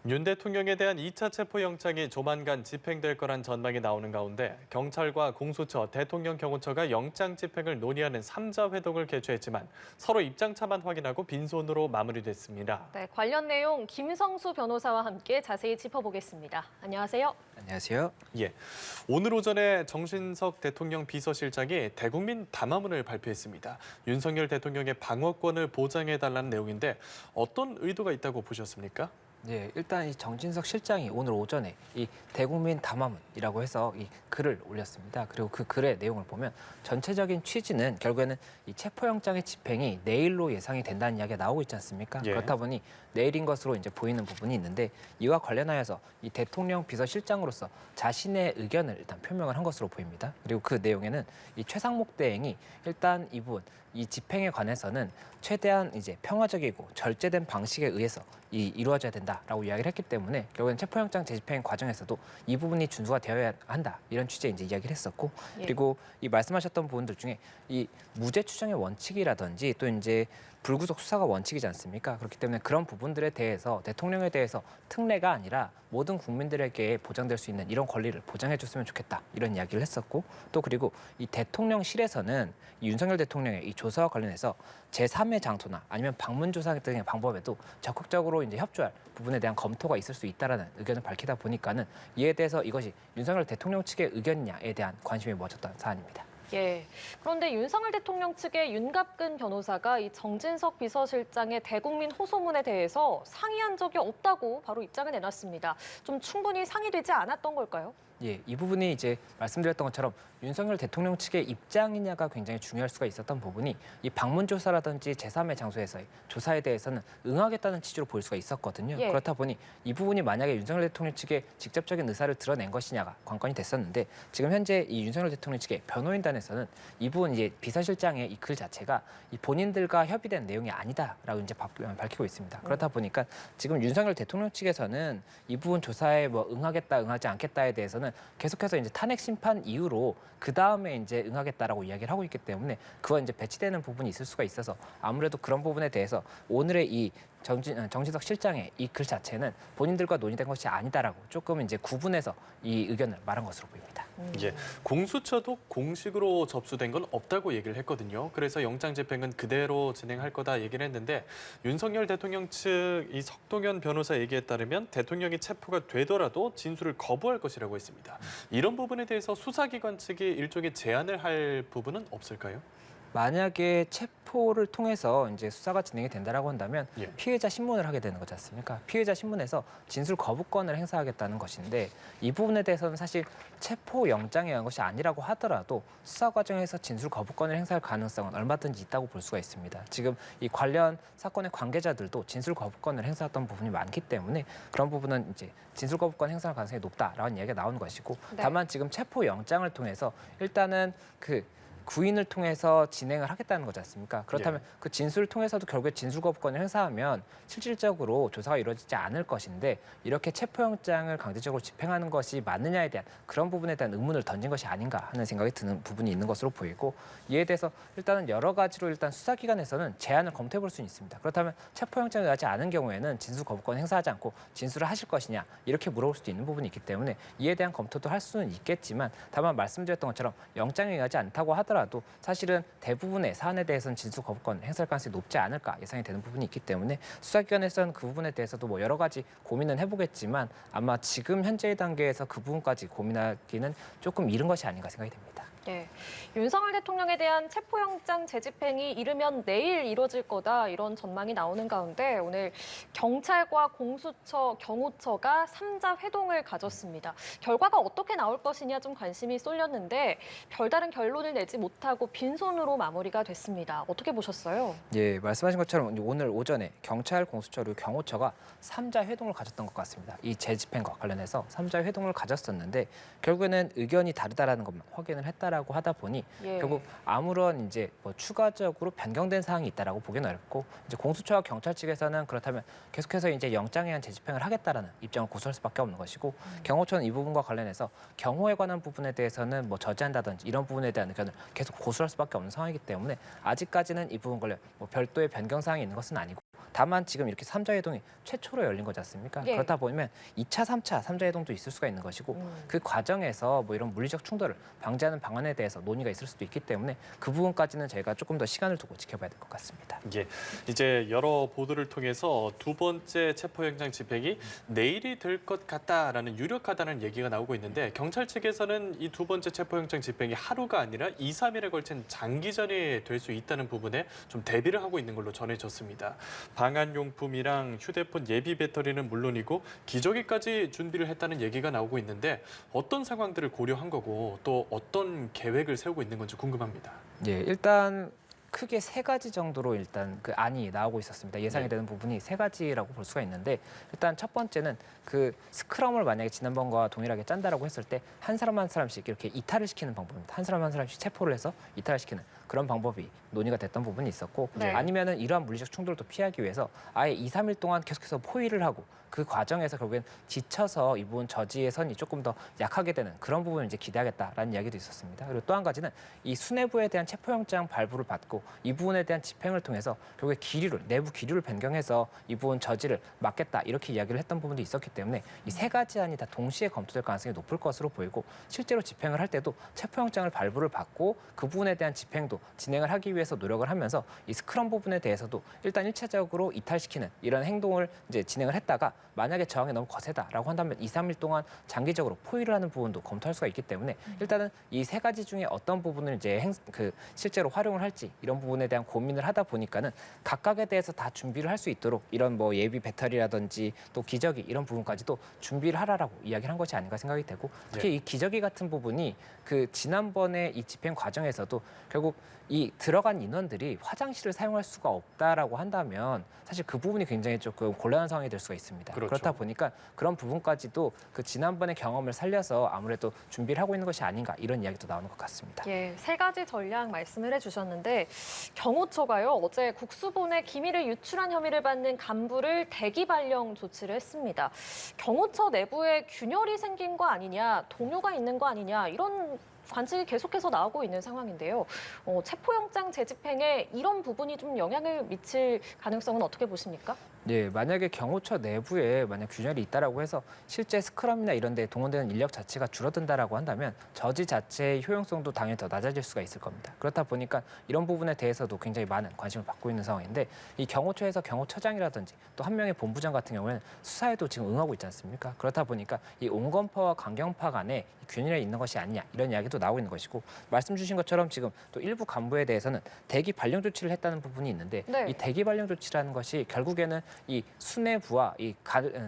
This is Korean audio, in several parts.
윤 대통령에 대한 2차 체포영장이 조만간 집행될 거란 전망이 나오는 가운데 경찰과 공수처, 대통령 경호처가 영장 집행을 논의하는 3자 회동을 개최했지만 서로 입장차만 확인하고 빈손으로 마무리됐습니다. 네, 관련 내용 김성수 변호사와 함께 자세히 짚어보겠습니다. 안녕하세요. 안녕하세요. 예, 오늘 오전에 정진석 대통령 비서실장이 대국민 담화문을 발표했습니다. 윤석열 대통령의 방어권을 보장해달라는 내용인데 어떤 의도가 있다고 보셨습니까? 네, 일단 이 정진석 실장이 오늘 오전에 이 대국민 담화문이라고 해서 이 글을 올렸습니다. 그리고 그 글의 내용을 보면 전체적인 취지는 결국에는 이 체포영장의 집행이 내일로 예상이 된다는 이야기가 나오고 있지 않습니까? 예. 그렇다 보니 내일인 것으로 이제 보이는 부분이 있는데 이와 관련하여서 이 대통령 비서실장으로서 자신의 의견을 일단 표명을 한 것으로 보입니다. 그리고 그 내용에는 이 최상목 대행이 일단 이 부분 이 집행에 관해서는 최대한 이제 평화적이고 절제된 방식에 의해서 이루어져야 된다라고 이야기를 했기 때문에 결국엔 체포영장 재집행 과정에서도 이 부분이 준수가 되어야 한다 이런 취지의 이제 이야기를 했었고 예. 그리고 이 말씀하셨던 부분들 중에 이 무죄 추정의 원칙이라든지 또 이제 불구속 수사가 원칙이지 않습니까? 그렇기 때문에 그런 부분들에 대해서 대통령에 대해서 특례가 아니라 모든 국민들에게 보장될 수 있는 이런 권리를 보장해 줬으면 좋겠다 이런 이야기를 했었고 또 그리고 이 대통령실에서는 이 윤석열 대통령의 이 조사와 관련해서 제3의 장소나 아니면 방문 조사 등의 방법에도 적극적으로 이제 협조할 부분에 대한 검토가 있을 수 있다라는 의견을 밝히다 보니까는 이에 대해서 이것이 윤석열 대통령 측의 의견이냐에 대한 관심이 모아졌던 사안입니다. 예. 그런데 윤석열 대통령 측의 윤갑근 변호사가 이 정진석 비서실장의 대국민 호소문에 대해서 상의한 적이 없다고 바로 입장을 내놨습니다. 좀 충분히 상의되지 않았던 걸까요? 예, 이 부분이 이제 말씀드렸던 것처럼 윤석열 대통령 측의 입장이냐가 굉장히 중요할 수가 있었던 부분이 이 방문 조사라든지 제3의 장소에서의 조사에 대해서는 응하겠다는 취지로 보일 수가 있었거든요. 예. 그렇다 보니 이 부분이 만약에 윤석열 대통령 측의 직접적인 의사를 드러낸 것이냐가 관건이 됐었는데 지금 현재 이 윤석열 대통령 측의 변호인단에서는 이 부분 이제 비서실장의 이 글 자체가 이 본인들과 협의된 내용이 아니다라고 이제 밝히고 있습니다. 그렇다 보니까 지금 윤석열 대통령 측에서는 이 부분 조사에 뭐 응하겠다, 응하지 않겠다에 대해서는 계속해서 이제 탄핵 심판 이후로 그 다음에 이제 응하겠다라고 이야기를 하고 있기 때문에 그와 이제 배치되는 부분이 있을 수가 있어서 아무래도 그런 부분에 대해서 오늘의 이 정진석 실장의 이 글 자체는 본인들과 논의된 것이 아니다라고 조금 이제 구분해서 이 의견을 말한 것으로 보입니다. 예, 공수처도 공식으로 접수된 건 없다고 얘기를 했거든요. 그래서 영장 집행은 그대로 진행할 거다 얘기를 했는데 윤석열 대통령 측 이 석동현 변호사 얘기에 따르면 대통령이 체포가 되더라도 진술을 거부할 것이라고 했습니다. 이런 부분에 대해서 수사기관 측이 일종의 제안을 할 부분은 없을까요? 만약에 체포를 통해서 이제 수사가 진행이 된다라고 한다면 예. 피해자 신문을 하게 되는 거지 않습니까? 피해자 신문에서 진술 거부권을 행사하겠다는 것인데 이 부분에 대해서는 사실 체포 영장에 의한 것이 아니라고 하더라도 수사 과정에서 진술 거부권을 행사할 가능성은 얼마든지 있다고 볼 수가 있습니다. 지금 이 관련 사건의 관계자들도 진술 거부권을 행사했던 부분이 많기 때문에 그런 부분은 이제 진술 거부권 행사할 가능성이 높다라는 이야기가 나오는 것이고 네. 다만 지금 체포 영장을 통해서 일단은 구인을 통해서 진행을 하겠다는 거지 않습니까? 그렇다면 예. 그 진술을 통해서도 결국에 진술 거부권을 행사하면 실질적으로 조사가 이루어지지 않을 것인데 이렇게 체포영장을 강제적으로 집행하는 것이 맞느냐에 대한 그런 부분에 대한 의문을 던진 것이 아닌가 하는 생각이 드는 부분이 있는 것으로 보이고 이에 대해서 일단은 여러 가지로 일단 수사기관에서는 제안을 검토해 볼 수는 있습니다. 그렇다면 체포영장을 하지 않은 경우에는 진술 거부권 행사하지 않고 진술을 하실 것이냐 이렇게 물어볼 수도 있는 부분이 있기 때문에 이에 대한 검토도 할 수는 있겠지만 다만 말씀드렸던 것처럼 영장에 의하지 않다고 하더라도 사실은 대부분의 사안에 대해서는 진술 거부권 행사할 가능성이 높지 않을까 예상이 되는 부분이 있기 때문에 수사기관에서는 그 부분에 대해서도 뭐 여러 가지 고민은 해보겠지만 아마 지금 현재의 단계에서 그 부분까지 고민하기는 조금 이른 것이 아닌가 생각이 됩니다. 예. 윤석열 대통령에 대한 체포영장 재집행이 이르면 내일 이뤄질 거다 이런 전망이 나오는 가운데 오늘 경찰과 공수처, 경호처가 3자 회동을 가졌습니다. 결과가 어떻게 나올 것이냐 좀 관심이 쏠렸는데 별다른 결론을 내지 못하고 빈손으로 마무리가 됐습니다. 어떻게 보셨어요? 예, 말씀하신 것처럼 오늘 오전에 경찰, 공수처 그리고 경호처가 3자 회동을 가졌던 것 같습니다. 이 재집행과 관련해서 3자 회동을 가졌었는데 결국에는 의견이 다르다라는 것만 확인을 했다라고 하다 보니 예. 결국 아무런 이제 뭐 추가적으로 변경된 사항이 있다라고 보기는 어렵고 이제 공수처와 경찰 측에서는 그렇다면 계속해서 이제 영장에 의한 재집행을 하겠다라는 입장을 고수할 수밖에 없는 것이고 경호처는 이 부분과 관련해서 경호에 관한 부분에 대해서는 뭐 저지한다든지 이런 부분에 대한 의견을 계속 고수할 수밖에 없는 상황이기 때문에 아직까지는 이 부분 관련 뭐 별도의 변경 사항이 있는 것은 아니고 다만 지금 이렇게 삼자회동이 최초로 열린 거지 않습니까? 예. 그렇다 보면 2차, 3차 삼자회동도 있을 수가 있는 것이고 그 과정에서 뭐 이런 물리적 충돌을 방지하는 방안에 대해서 논의가 있을 수도 있기 때문에 그 부분까지는 저희가 조금 더 시간을 두고 지켜봐야 될 것 같습니다. 예, 이제 여러 보도를 통해서 두 번째 체포영장 집행이 내일이 될 것 같다라는 유력하다는 얘기가 나오고 있는데 경찰 측에서는 이 두 번째 체포영장 집행이 하루가 아니라 2, 3일에 걸친 장기전이 될 수 있다는 부분에 좀 대비를 하고 있는 걸로 전해졌습니다. 방한용품이랑 휴대폰 예비 배터리는 물론이고 기저귀까지 준비를 했다는 얘기가 나오고 있는데 어떤 상황들을 고려한 거고 또 어떤 계획을 세우고 있는 건지 궁금합니다. 예, 일단 크게 세 가지 정도로 일단 그 안이 나오고 있었습니다. 예상이 네. 되는 부분이 세 가지라고 볼 수가 있는데 일단 첫 번째는 그 스크럼을 만약에 지난번과 동일하게 짠다라고 했을 때 한 사람 한 사람씩 이렇게 이탈을 시키는 방법입니다. 한 사람 한 사람씩 체포를 해서 이탈을 시키는 그런 방법이 논의가 됐던 부분이 있었고 네. 아니면은 이러한 물리적 충돌도 피하기 위해서 아예 2, 3일 동안 계속해서 포위를 하고 그 과정에서 결국엔 지쳐서 이 부분 저지의 선이 조금 더 약하게 되는 그런 부분을 이제 기대하겠다라는 이야기도 있었습니다. 그리고 또 한 가지는 이 수뇌부에 대한 체포영장 발부를 받고 이 부분에 대한 집행을 통해서 결국에 기류를 내부 기류를 변경해서 이 부분 저지를 막겠다 이렇게 이야기를 했던 부분도 있었기 때문에 이 세 가지 안이 다 동시에 검토될 가능성이 높을 것으로 보이고 실제로 집행을 할 때도 체포영장을 발부를 받고 그 부분에 대한 집행도 진행을 하기 위해서 노력을 하면서 이 스크럼 부분에 대해서도 일단 1차적으로 이탈시키는 이런 행동을 이제 진행을 했다가 만약에 저항이 너무 거세다라고 한다면 2, 3일 동안 장기적으로 포위를 하는 부분도 검토할 수가 있기 때문에 일단은 이 세 가지 중에 어떤 부분을 이제 실제로 활용을 할지 이런 부분에 대한 고민을 하다 보니까는 각각에 대해서 다 준비를 할 수 있도록 이런 뭐 예비 배터리라든지 또 기저귀 이런 부분까지도 준비를 하라라고 이야기를 한 것이 아닌가 생각이 되고 특히 이 기저귀 같은 부분이 그 지난번에 이 집행 과정에서도 결국 이 들어간 인원들이 화장실을 사용할 수가 없다라고 한다면 사실 그 부분이 굉장히 조금 곤란한 상황이 될 수가 있습니다. 그렇죠. 그렇다 보니까 그런 부분까지도 그 지난번의 경험을 살려서 아무래도 준비를 하고 있는 것이 아닌가 이런 이야기도 나오는 것 같습니다. 예, 세 가지 전략 말씀을 해주셨는데 경호처가요 어제 국수본에 기밀을 유출한 혐의를 받는 간부를 대기 발령 조치를 했습니다. 경호처 내부에 균열이 생긴 거 아니냐, 동요가 있는 거 아니냐 이런 관측이 계속해서 나오고 있는 상황인데요. 체포영장 재집행에 이런 부분이 좀 영향을 미칠 가능성은 어떻게 보십니까? 네, 만약에 경호처 내부에 만약 균열이 있다라고 해서 실제 스크럼이나 이런 데 동원되는 인력 자체가 줄어든다라고 한다면 저지 자체의 효용성도 당연히 더 낮아질 수가 있을 겁니다. 그렇다 보니까 이런 부분에 대해서도 굉장히 많은 관심을 받고 있는 상황인데 이 경호처에서 경호처장이라든지 또 한 명의 본부장 같은 경우에는 수사에도 지금 응하고 있지 않습니까? 그렇다 보니까 이 온건파와 강경파 간에 균열이 있는 것이 아니냐 이런 이야기도 나오고 있는 것이고 말씀 주신 것처럼 지금 또 일부 간부에 대해서는 대기 발령 조치를 했다는 부분이 있는데 네. 이 대기 발령 조치라는 것이 결국에는 이 수뇌부와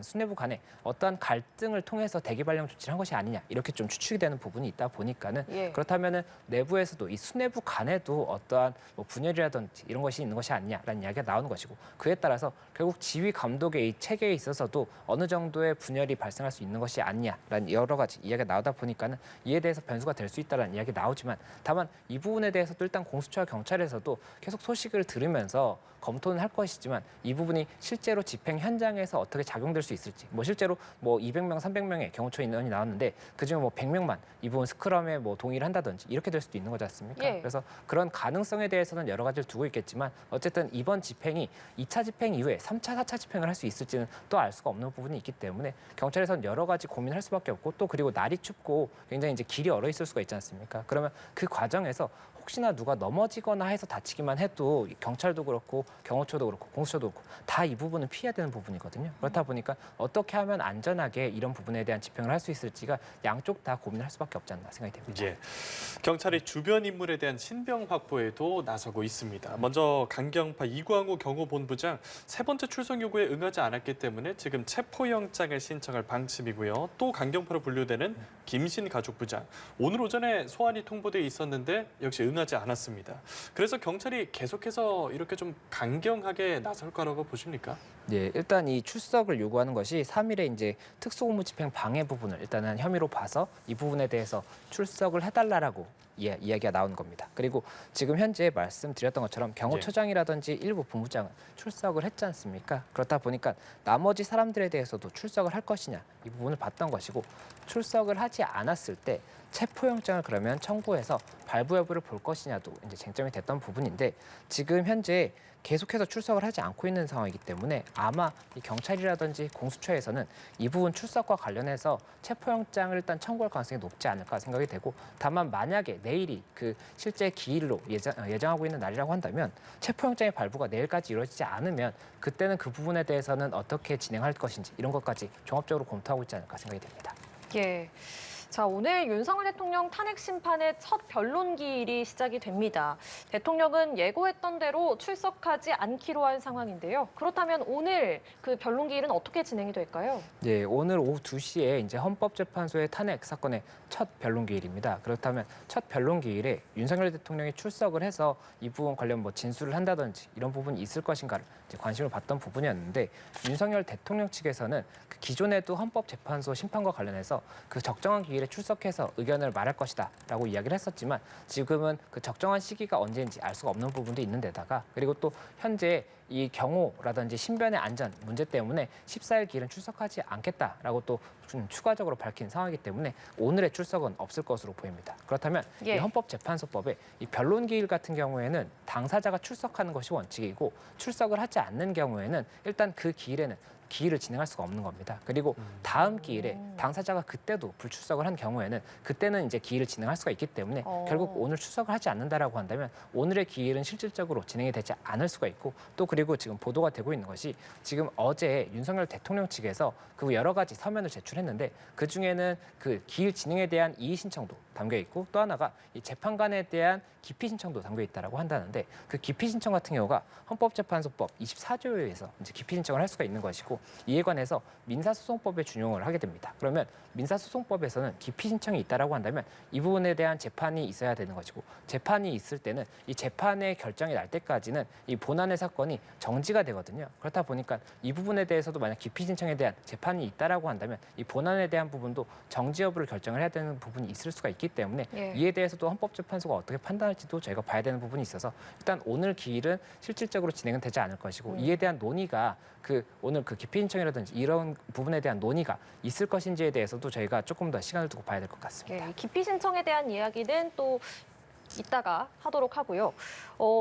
수뇌부 간에 어떠한 갈등을 통해서 대기 발령 조치를 한 것이 아니냐 이렇게 좀 추측이 되는 부분이 있다 보니까는 예. 그렇다면은 내부에서도 이 수뇌부 간에도 어떠한 뭐 분열이라든지 이런 것이 있는 것이 아니냐라는 이야기가 나오는 것이고 그에 따라서 결국 지휘 감독의 이 체계에 있어서도 어느 정도의 분열이 발생할 수 있는 것이 아니냐라는 여러 가지 이야기가 나오다 보니까는 이에 대해서 변수가 될 수 있다는 이야기 나오지만 다만 이 부분에 대해서도 일단 공수처와 경찰에서도 계속 소식을 들으면서 검토는 할 것이지만 이 부분이 실제로 집행 현장에서 어떻게 작용될 수 있을지 뭐 실제로 뭐 200명, 300명의 경호처 인원이 나왔는데 그중에 뭐 100명만 이 부분 스크럼에 뭐 동의를 한다든지 이렇게 될 수도 있는 거지 않습니까? 예. 그래서 그런 가능성에 대해서는 여러 가지를 두고 있겠지만 어쨌든 이번 집행이 2차 집행 이후에 3차, 4차 집행을 할 수 있을지는 또 알 수가 없는 부분이 있기 때문에 경찰에서는 여러 가지 고민할 수밖에 없고 또 그리고 날이 춥고 굉장히 이제 길이 얼어 있을 수가 있지 않습니까? 그러면 그 과정에서 혹시나 누가 넘어지거나 해서 다치기만 해도 경찰도 그렇고 경호처도 그렇고 공수처도 그렇고 다 이 부분은 피해야 되는 부분이거든요. 그렇다 보니까 어떻게 하면 안전하게 이런 부분에 대한 집행을 할 수 있을지가 양쪽 다 고민할 수밖에 없지 않나 생각이 됩니다. 예. 경찰이 주변 인물에 대한 신병 확보에도 나서고 있습니다. 먼저 강경파 이광우 경호본부장 세 번째 출석 요구에 응하지 않았기 때문에 지금 체포영장을 신청할 방침이고요. 또 강경파로 분류되는 김신 가족부장 오늘 오전에 소환이 통보돼 있었는데 역시 응하지 않았습니다. 그래서 경찰이 계속해서 이렇게 좀 강경하게 나설 거라고 보십니까? 네, 일단 이 출석을 요구하는 것이 3일에 이제 특수공무집행 방해 부분을 일단은 혐의로 봐서 이 부분에 대해서 출석을 해달라라고 이야기가 나오는 겁니다. 그리고 지금 현재 말씀드렸던 것처럼 경호처장이라든지 일부 본부장은 출석을 했지 않습니까? 그렇다 보니까 나머지 사람들에 대해서도 출석을 할 것이냐 이 부분을 봤던 것이고 출석을 하지 않았을 때 체포영장을 그러면 청구해서 발부 여부를 볼 것이냐도 이제 쟁점이 됐던 부분인데 지금 현재 계속해서 출석을 하지 않고 있는 상황이기 때문에 아마 이 경찰이라든지 공수처에서는 이 부분 출석과 관련해서 체포영장을 일단 청구할 가능성이 높지 않을까 생각이 되고, 다만 만약에 내일이 그 실제 기일로 예정하고 있는 날이라고 한다면 체포영장의 발부가 내일까지 이루어지지 않으면 그때는 그 부분에 대해서는 어떻게 진행할 것인지 이런 것까지 종합적으로 검토하고 있지 않을까 생각이 됩니다. 예. 자, 오늘 윤석열 대통령 탄핵 심판의 첫 변론 기일이 시작이 됩니다. 대통령은 예고했던 대로 출석하지 않기로 한 상황인데요. 그렇다면 오늘 그 변론 기일은 어떻게 진행이 될까요? 예, 오늘 오후 2시에 이제 헌법재판소의 탄핵 사건의 첫 변론 기일입니다. 그렇다면 첫 변론 기일에 윤석열 대통령이 출석을 해서 이 부분 관련 뭐 진술을 한다든지 이런 부분이 있을 것인가를 이제 관심을 받던 부분이었는데, 윤석열 대통령 측에서는 그 기존에도 헌법재판소 심판과 관련해서 그 적정한 기일에 출석해서 의견을 말할 것이다라고 이야기를 했었지만, 지금은 그 적정한 시기가 언제인지 알 수가 없는 부분도 있는 데다가, 그리고 또 현재 이 경호라든지 신변의 안전 문제 때문에 14일 기일은 출석하지 않겠다라고 또 좀 추가적으로 밝힌 상황이기 때문에 오늘의 출석은 없을 것으로 보입니다. 그렇다면 예. 이 헌법재판소법에 이 변론 기일 같은 경우에는 당사자가 출석하는 것이 원칙이고, 출석을 하지 않는 경우에는 일단 그 기일에는 기일을 진행할 수가 없는 겁니다. 그리고 다음 기일에 당사자가 그때도 불출석을 한 경우에는 그때는 이제 기일을 진행할 수가 있기 때문에 결국 오늘 출석을 하지 않는다라고 한다면 오늘의 기일은 실질적으로 진행이 되지 않을 수가 있고, 또 그리고 지금 보도가 되고 있는 것이 지금 어제 윤석열 대통령 측에서 그 여러 가지 서면을 제출했는데, 그 중에는 그 기일 진행에 대한 이의 신청도 담겨 있고, 또 하나가 이 재판관에 대한 기피 신청도 담겨 있다라고 한다는데, 그 기피 신청 같은 경우가 헌법재판소법 24조에서 이제 기피 신청을 할 수가 있는 것이고, 이에 관해서 민사소송법에 준용을 하게 됩니다. 그러면 민사소송법에서는 기피 신청이 있다라고 한다면 이 부분에 대한 재판이 있어야 되는 것이고, 재판이 있을 때는 이 재판의 결정이 날 때까지는 이 본안의 사건이 정지가 되거든요. 그렇다 보니까 이 부분에 대해서도 만약 기피 신청에 대한 재판이 있다라고 한다면 이 본안에 대한 부분도 정지 여부를 결정을 해야 되는 부분이 있을 수가 있기 때문에 예. 이에 대해서도 헌법재판소가 어떻게 판단할지도 저희가 봐야 되는 부분이 있어서, 일단 오늘 기일은 실질적으로 진행은 되지 않을 것이고, 이에 대한 논의가 오늘 그 기피 신청이라든지 이런 부분에 대한 논의가 있을 것인지에 대해서도 저희가 조금 더 시간을 두고 봐야 될 것 같습니다. 예, 기피 신청에 대한 이야기는 또 이따가 하도록 하고요.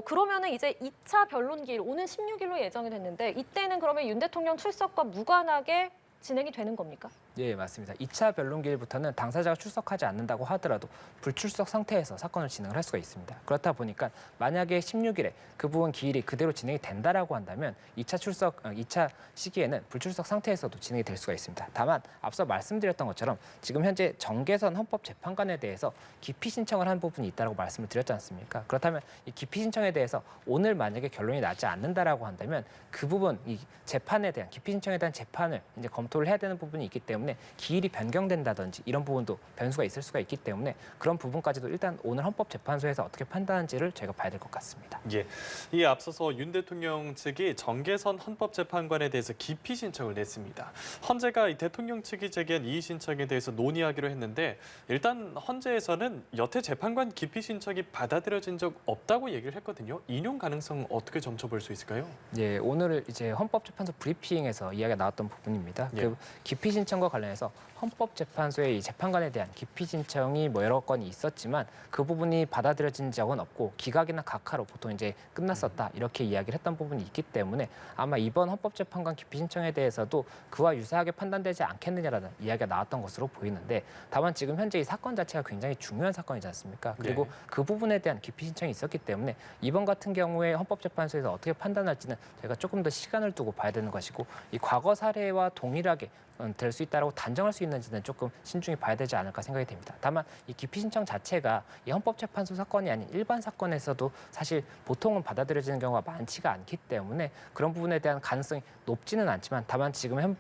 그러면은 이제 2차 변론 기일 오는 16일로 예정이 됐는데, 이때는 그러면 윤 대통령 출석과 무관하게 진행이 되는 겁니까? 예, 맞습니다. 2차 변론기일부터는 당사자가 출석하지 않는다고 하더라도 불출석 상태에서 사건을 진행을 할 수가 있습니다. 그렇다 보니까 만약에 16일에 그 부분 기일이 그대로 진행이 된다라고 한다면 2차 시기에는 불출석 상태에서도 진행이 될 수가 있습니다. 다만 앞서 말씀드렸던 것처럼 지금 현재 정계선 헌법재판관에 대해서 기피 신청을 한 부분이 있다고 말씀을 드렸지 않습니까? 그렇다면 이 기피 신청에 대해서 오늘 만약에 결론이 나지 않는다라고 한다면 그 부분, 이 재판에 대한 기피 신청에 대한 재판을 이제 검토를 해야 되는 부분이 있기 때문에 기일이 변경된다든지 이런 부분도 변수가 있을 수가 있기 때문에 그런 부분까지도 일단 오늘 헌법재판소에서 어떻게 판단하는지를 저희가 봐야 될 것 같습니다. 예, 이 앞서서 윤 대통령 측이 정계선 헌법재판관에 대해서 기피 신청을 냈습니다. 헌재가 이 대통령 측이 제기한 이의 신청에 대해서 논의하기로 했는데, 일단 헌재에서는 여태 재판관 기피 신청이 받아들여진 적 없다고 얘기를 했거든요. 인용 가능성 어떻게 점쳐볼 수 있을까요? 예, 오늘 이제 헌법재판소 브리핑에서 이야기가 나왔던 부분입니다. 예. 그 기피 신청과 관련해서 헌법재판소의 이 재판관에 대한 기피 신청이 뭐 여러 건이 있었지만 그 부분이 받아들여진 적은 없고 기각이나 각하로 보통 이제 끝났었다 이렇게 이야기를 했던 부분이 있기 때문에 아마 이번 헌법재판관 기피 신청에 대해서도 그와 유사하게 판단되지 않겠느냐라는 이야기가 나왔던 것으로 보이는데, 다만 지금 현재 이 사건 자체가 굉장히 중요한 사건이지 않습니까? 그리고 네. 그 부분에 대한 기피 신청이 있었기 때문에 이번 같은 경우에 헌법재판소에서 어떻게 판단할지는 저희가 조금 더 시간을 두고 봐야 되는 것이고, 이 과거 사례와 동일하게 될 수 있다라고 단정할 수 있는지는 조금 신중히 봐야 되지 않을까 생각이 됩니다. 다만 이 기피 신청 자체가 이 헌법재판소 사건이 아닌 일반 사건에서도 사실 보통은 받아들여지는 경우가 많지가 않기 때문에 그런 부분에 대한 가능성이 높지는 않지만, 다만 지금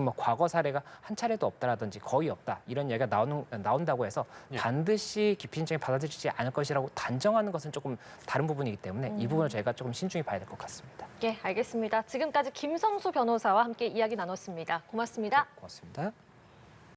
뭐 과거 사례가 한 차례도 없다라든지 거의 없다 이런 이야기가 나온다고 해서 예. 반드시 기피 신청이 받아들여지지 않을 것이라고 단정하는 것은 조금 다른 부분이기 때문에 이 부분을 저희가 조금 신중히 봐야 될 것 같습니다. 예, 알겠습니다. 지금까지 김성수 변호사와 함께 이야기 나눴습니다. 고맙습니다. 고맙습니다.